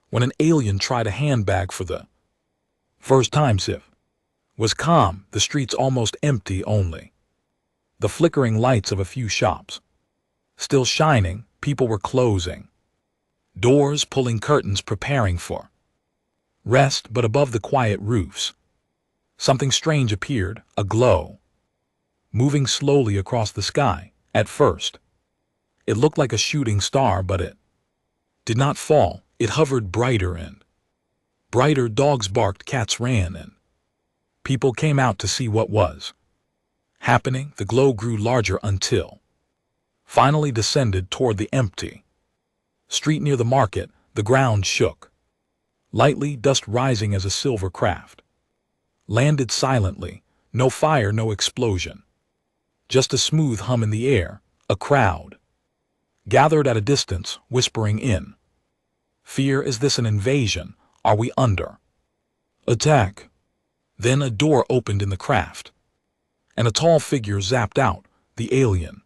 when an alien tried a handbag for the first time. Sif was calm, the streets almost empty, only the flickering lights of a few shops still shining. People were closing doors, pulling curtains, preparing for rest, but above the quiet roofs, something strange appeared, a glow, moving slowly across the sky. At first, it looked like a shooting star, but it did not fall. It hovered brighter and brighter. Dogs barked, cats ran, and people came out to see what was happening. The glow grew larger until finally descended toward the empty street near the market. The ground shook lightly, dust rising as a silver craft landed silently. No fire, no explosion, just a smooth hum in the air. A crowd gathered at a distance, whispering in fear. Is this an invasion? Are we under attack? Then a door opened in the craft, and a tall figure zapped out. The alien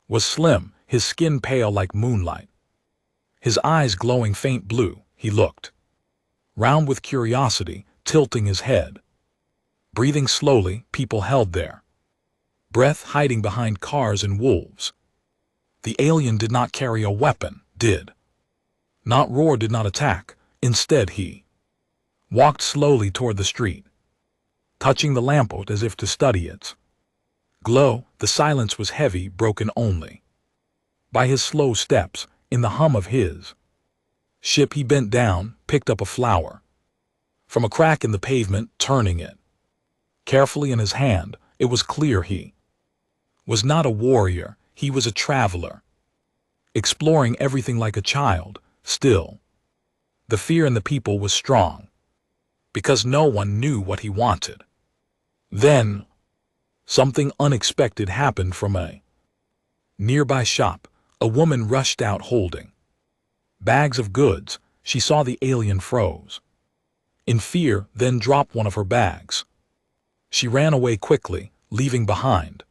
was slim, his skin pale like moonlight, his eyes glowing faint blue. He looked round with curiosity, tilting his head, breathing slowly. People held their breath, hiding behind cars and wolves. The alien did not carry a weapon, did not roar, did not attack. Instead, he walked slowly toward the street, touching the lamppost as if to study its glow. The silence was heavy, broken only by his slow steps. In the hum of his ship, he bent down, picked up a flower from a crack in the pavement, turning it carefully in his hand. It was clear he was not a warrior. He was a traveler, exploring everything like a child. Still, the fear in the people was strong, because no one knew what he wanted. Then, something unexpected happened. From a nearby shop, a woman rushed out holding bags of goods. She saw the alien, froze in fear, then dropped one of her bags. She ran away quickly, leaving behind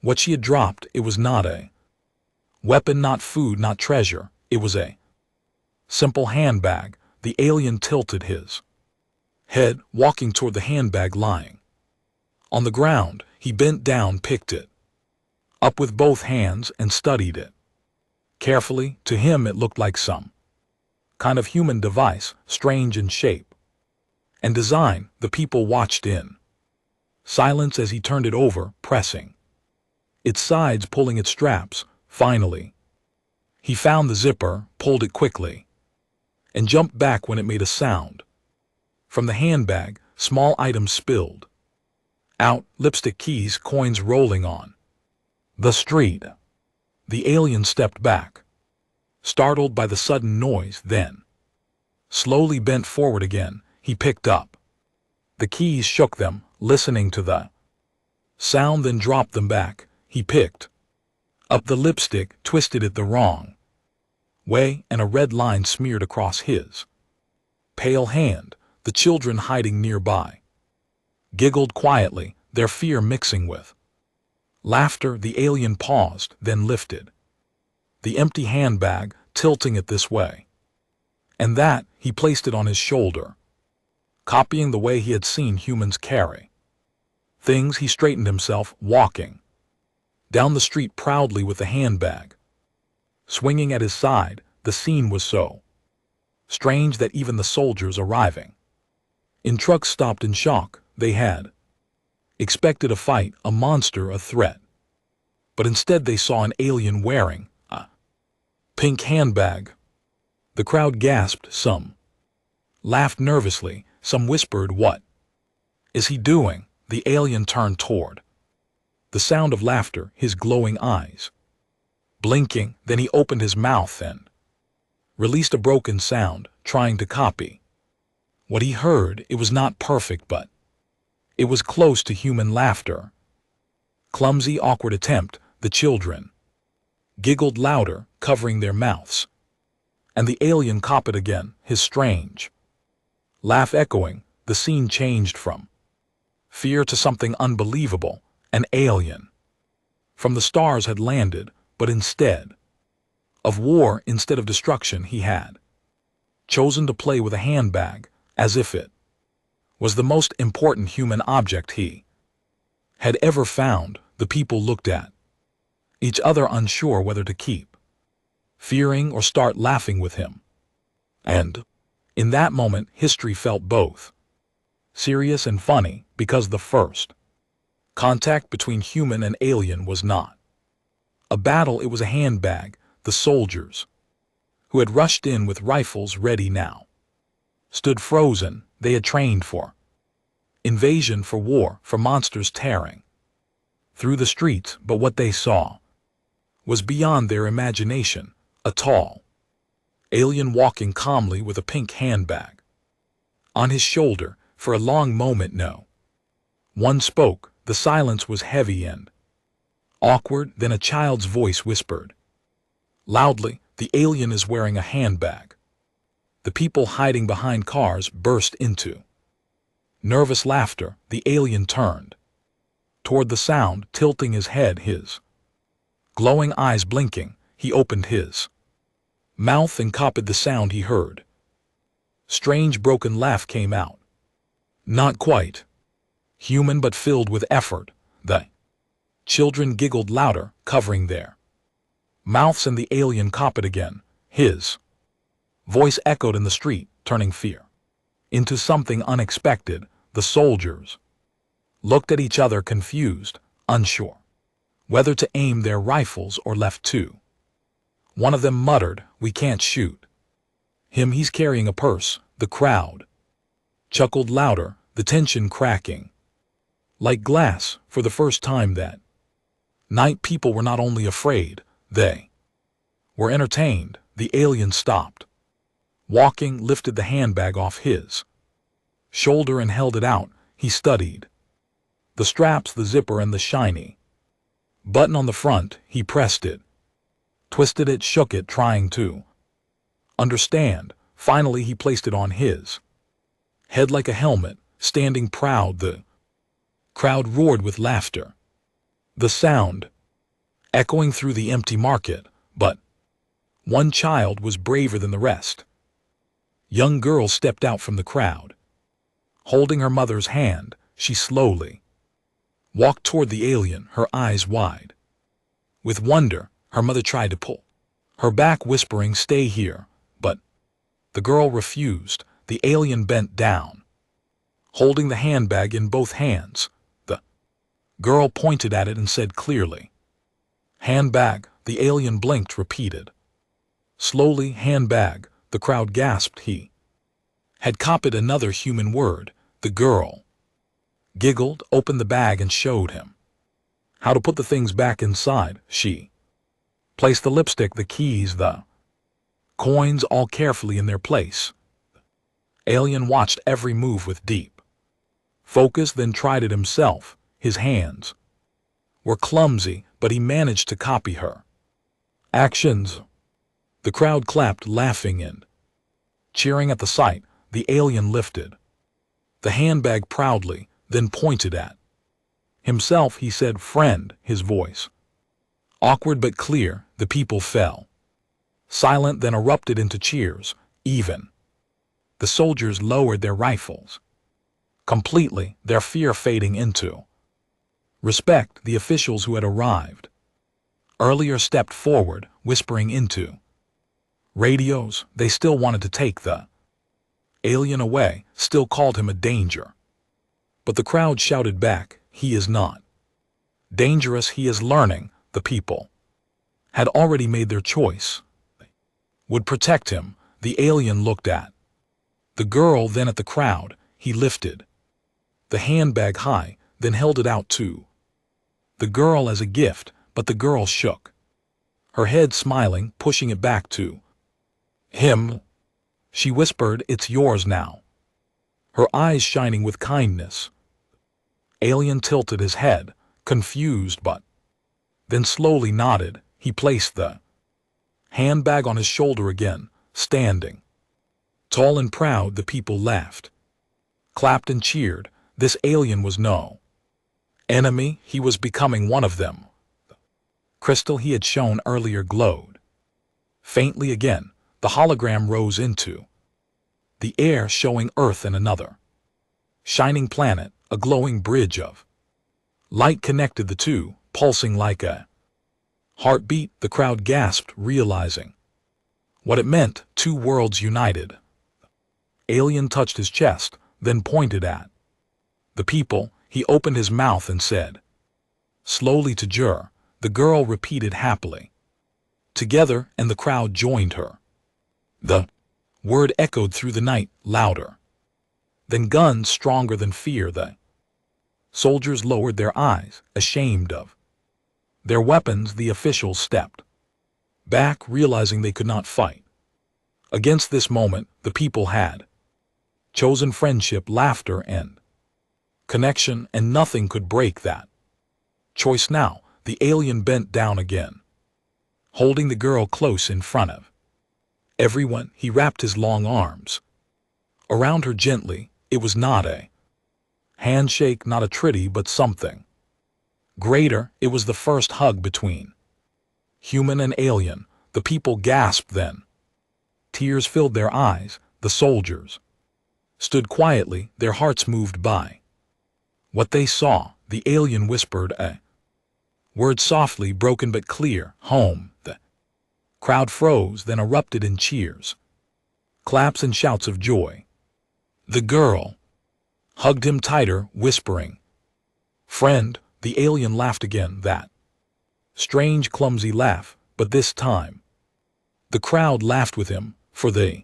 what she had dropped. It was not a weapon, not food, not treasure. It was a simple handbag. The alien tilted his head, walking toward the handbag lying on the ground. He bent down, picked it up with both hands, and studied it carefully. To him, it looked like some kind of human device, strange in shape and design. The people watched in silence as he turned it over, pressing its sides, pulling its straps. Finally, he found the zipper, pulled it quickly, and jumped back when it made a sound. From the handbag, small items spilled out, lipstick, keys, coins rolling on the street. The alien stepped back, startled by the sudden noise, then slowly bent forward again. He picked up the keys, shook them, listening to the sound, then dropped them back. He picked up the lipstick, twisted it the wrong way, and a red line smeared across his pale hand. The children hiding nearby giggled quietly, their fear mixing with laughter. The alien paused, then lifted the empty handbag, tilting it this way and that. He placed it on his shoulder, copying the way he had seen humans carry things. He straightened himself, walking down the street proudly with the handbag swinging at his side. The scene was so strange that even the soldiers arriving in trucks stopped in shock. They had expected a fight, a monster, a threat, but instead they saw an alien wearing a pink handbag. The crowd gasped, some laughed nervously, some whispered, "What is he doing?" The alien turned toward the sound of laughter, his glowing eyes blinking. Then he opened his mouth and released a broken sound, trying to copy what he heard. It was not perfect, but it was close to human laughter. Clumsy, awkward attempt. The children giggled louder, covering their mouths, and the alien copied again, his strange laugh echoing. The scene changed from fear to something unbelievable. An alien from the stars had landed, but instead of war, instead of destruction, he had chosen to play with a handbag, as if it was the most important human object he had ever found. The people looked at each other, unsure whether to keep fearing or start laughing with him. And in that moment, history felt both serious and funny, because the first contact between human and alien was not a battle, it was a handbag. The soldiers, who had rushed in with rifles ready now, stood frozen. They had trained for invasion, for war, for monsters tearing through the streets, but what they saw was beyond their imagination. A tall alien walking calmly with a pink handbag on his shoulder. For a long moment no one spoke. The silence was heavy and awkward. Then a child's voice whispered loudly, "The alien is wearing a handbag." The people hiding behind cars burst into nervous laughter. The alien turned toward the sound, tilting his head, his glowing eyes blinking. He opened his mouth and copied the sound he heard. Strange broken laugh came out. Not quite human, but filled with effort. The children giggled louder, covering their mouths, and the alien copied again. His voice echoed in the street, turning fear into something unexpected. The soldiers looked at each other, confused, unsure whether to aim their rifles or left to. One of them muttered, "We can't shoot him, he's carrying a purse." The crowd chuckled louder, the tension cracking like glass. For the first time that night, people were not only afraid, they were entertained. The alien stopped walking, lifted the handbag off his shoulder and held it out. He studied the straps, the zipper, and the shiny button on the front. He pressed it, twisted it, shook it, trying to understand. Finally, he placed it on his head like a helmet, standing proud. The crowd roared with laughter, the sound echoing through the empty market. But one child was braver than the rest. Young girl stepped out from the crowd. Holding her mother's hand, she slowly walked toward the alien, her eyes wide with wonder. Her mother tried to pull her back, whispering, "Stay here," but the girl refused. The alien bent down, holding the handbag in both hands. The girl pointed at it and said clearly, "Handbag." The alien blinked, repeated slowly, "Handbag." The crowd gasped. He had copied another human word. The girl giggled, opened the bag, and showed him how to put the things back inside. She placed the lipstick, the keys, the coins, all carefully in their place. Alien watched every move with deep focus, then tried it himself. His hands were clumsy, but he managed to copy her actions. The crowd clapped, laughing and cheering at the sight. The alien lifted the handbag proudly, then pointed at himself. He said, "Friend," his voice awkward but clear. The people fell silent, then erupted into cheers. Even the soldiers lowered their rifles completely, their fear fading into respect. The officials who had arrived earlier stepped forward, whispering into radios. They still wanted to take the alien away, still called him a danger. But the crowd shouted back, "He is not dangerous, he is learning." The people had already made their choice. They would protect him. The alien looked at the girl, then at the crowd. He lifted the handbag high, then held it out to the girl as a gift, but the girl shook her head, smiling, pushing it back to him. She whispered, "It's yours now," her eyes shining with kindness. Alien tilted his head, confused, but then slowly nodded. He placed the handbag on his shoulder again, standing tall and proud. The people laughed, clapped, and cheered. This alien was no enemy, he was becoming one of them. The crystal he had shown earlier glowed faintly again. The hologram rose into the air showing Earth and another shining planet, a glowing bridge of light connected the two, pulsing like a heartbeat. The crowd gasped, realizing what it meant, two worlds united. Alien touched his chest, then pointed at the people. He opened his mouth and said, slowly to Jur. The girl repeated happily, together, and the crowd joined her. The word echoed through the night, louder than guns, stronger than fear. The soldiers lowered their eyes, ashamed of their weapons. The officials stepped back, realizing they could not fight against this moment. The people had chosen friendship, laughter, and connection, and nothing could break that choice now. The alien bent down again, holding the girl close in front of everyone. He wrapped his long arms around her gently. It was not a handshake, not a treaty, but something greater. It was the first hug between human and alien. The people gasped then. Tears filled their eyes. The soldiers stood quietly, their hearts moved by what they saw. The alien whispered a word softly, broken but clear, home. The crowd froze, then erupted in cheers, claps, and shouts of joy. The girl hugged him tighter, whispering, friend. The alien laughed again, that strange, clumsy laugh, but this time the crowd laughed with him. For the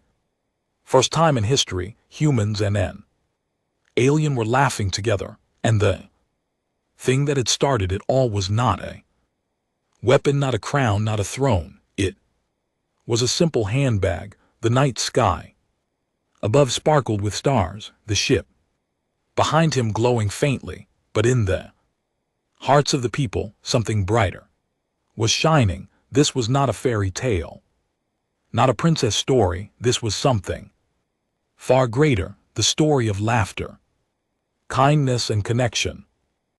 first time in history, humans and an alien were laughing together, and the thing that had started it all was not a weapon, not a crown, not a throne. It was a simple handbag. The night sky above sparkled with stars, the ship behind him glowing faintly, but in the hearts of the people, something brighter was shining. This was not a fairy tale, not a princess story. This was something far greater, the story of laughter, kindness, and connection.